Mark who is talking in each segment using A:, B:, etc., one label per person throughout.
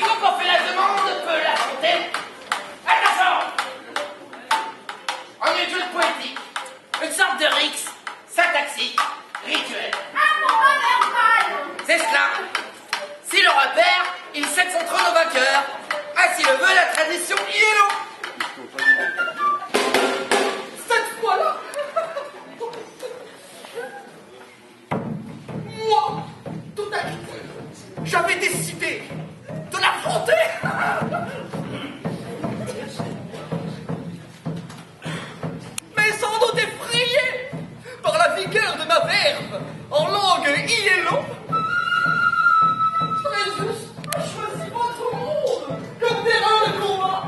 A: quiconque en fait la demande peut l'affronter. Attention! En une jeu poétique, une sorte de rix, syntaxique, rituel. C'est cela. Si le roi perd, il cède son trône au vainqueur. Ainsi le veut la tradition Iello.
B: Cette fois-là, moi, tout à coup, j'avais décidé de l'affronter. Mais sans doute effrayé par la vigueur de ma verve en langue Iello, Trésus a choisi votre monde comme terrain de combat.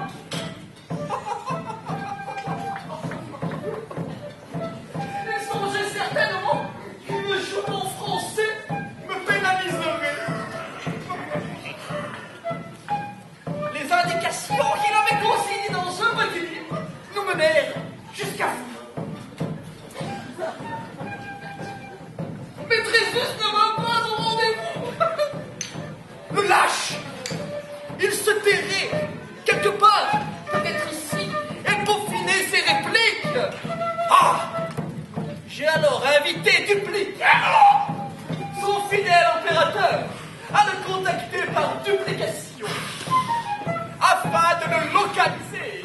B: Et songez certainement qu'une joue en français me pénaliserait. Les indications qu'il avait consignées dans ce petit livre nous menèrent jusqu'à vous. Mais Trésus ne vint pas au rendez-vous. Le lâche, il se tairait quelque part, peut-être ici, et peaufinait ses répliques. Ah! J'ai alors invité Duplique, son fidèle impérateur, à le contacter par duplication, afin de le localiser.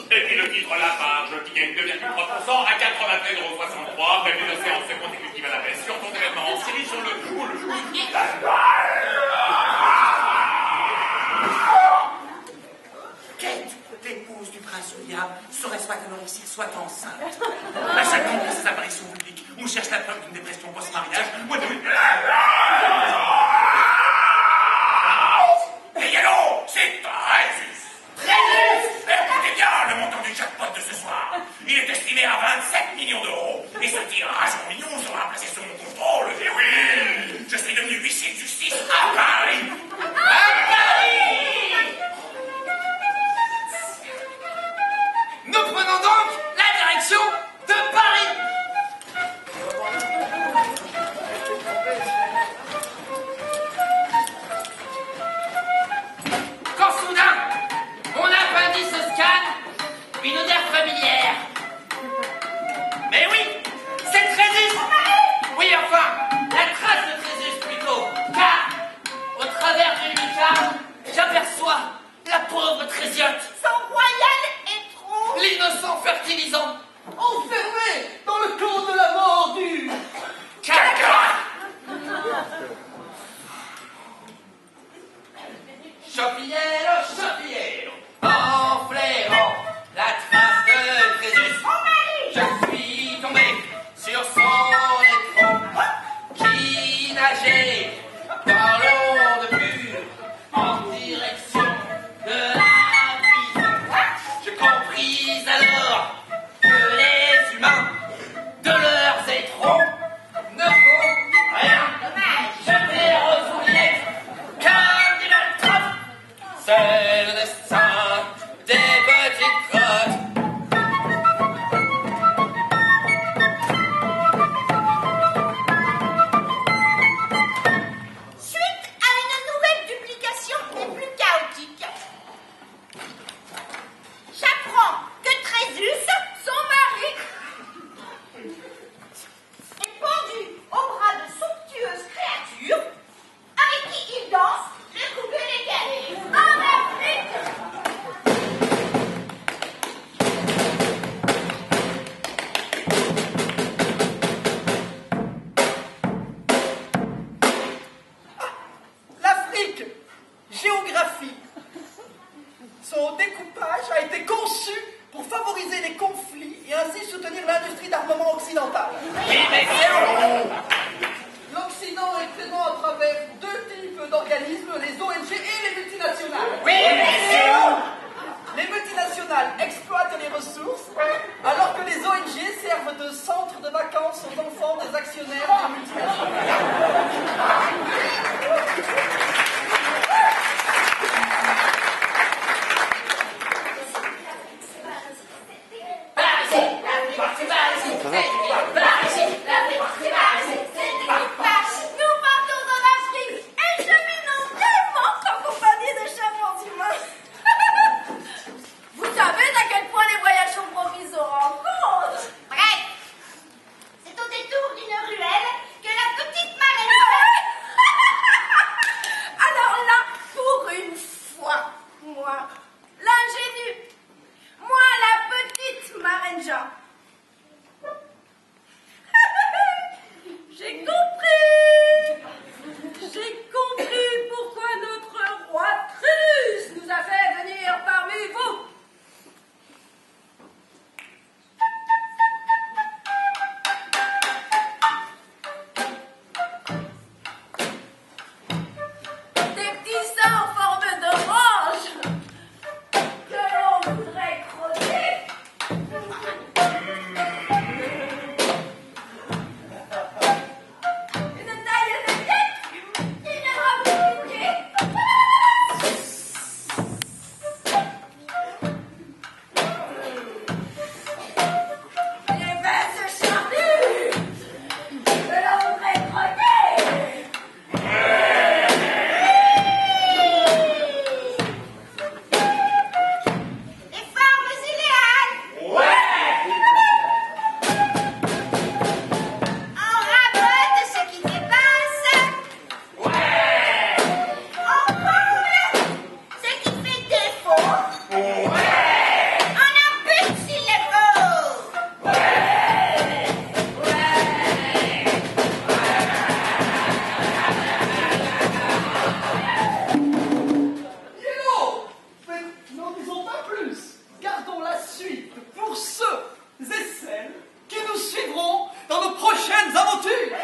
C: Et puis le titre La Marge, qui gagne 2,3% à 83,63 €, prévu de séance consécutive à la baisse sur ton événement en série sur le jour.
D: Kate, l'épouse du prince William, serait-ce pas que Noricille soit enceinte? À chaque fois que ces apparitions publiques, on cherche la preuve d'une dépression post-mariage ou de... Et Yellow, c'est Trésus! Écoutez bien le montant du jackpot de ce soir. Il est estimé à 27 millions d'euros. Et ce tirage en millions sera placé sous mon contrôle. Et oui, je suis devenu huissier de justice à Paris. À Paris!
A: Nous prenons donc la direction de Paris.
B: enfants des actionnaires des multinationales.
E: Nous partons en Afrique et cheminons tellement en compagnie de charmants humains. Vous savez à quel point les voyages sont promis aux rencontres.
F: Bref, c'est au détour d'une ruelle que la petite marraine...
E: Alors là, pour une fois, moi, l'ingénue, moi, la petite Marenja. J'ai compris pourquoi notre roi Trus nous a fait venir parmi vous. Des petits seins en forme d'orange que l'on voudrait creuser. Une taille de tête, une robe de pied. Les fesses charnues que l'on voudrait croquer.
F: Les formes idéales. En rabote ce qui dépasse. En comble ce qui fait défaut. En ampute s'il le faut.
B: Hello! Mais n'en disons pas plus. Gardons la suite pour ceux et celles qui nous suivront dans nos prochaines aventures.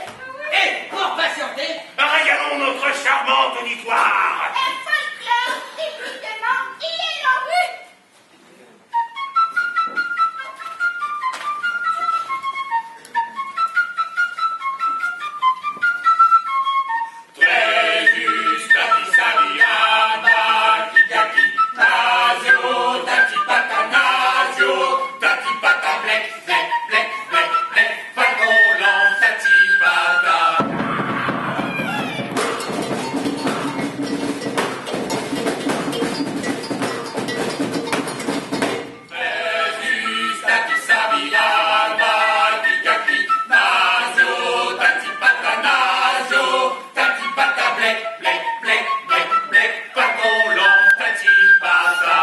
A: Et pour patienter,
D: Régalons notre charmante auditoire.
F: Un folklore typiquement irlandais.
C: Trégus, tati sabiana, kikaki, nasio, tati pata nasio, tati pata blek, blek, blek, blek, blek, falcon lance, tati pata. Trégus, tati sabiana, kikaki, nasio, tati pata nasio, tati pata blek, blek, blek, blek, blek, falcon lance, tati pata.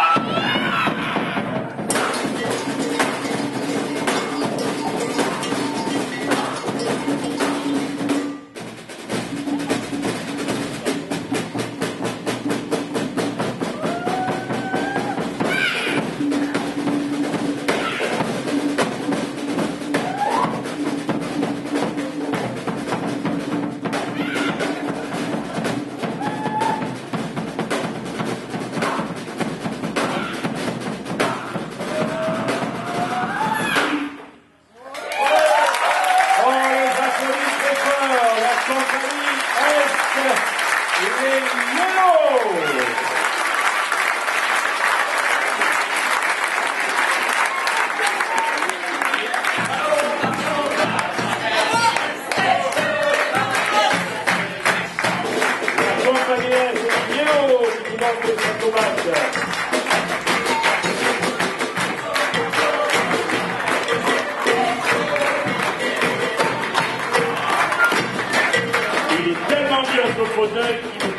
G: On les applaudit très fort, la compagnie Est et les Yellow. La compagnie Est et les Yellow qui manque de sa tomate. Il est tellement bien ce fauteuil qu'il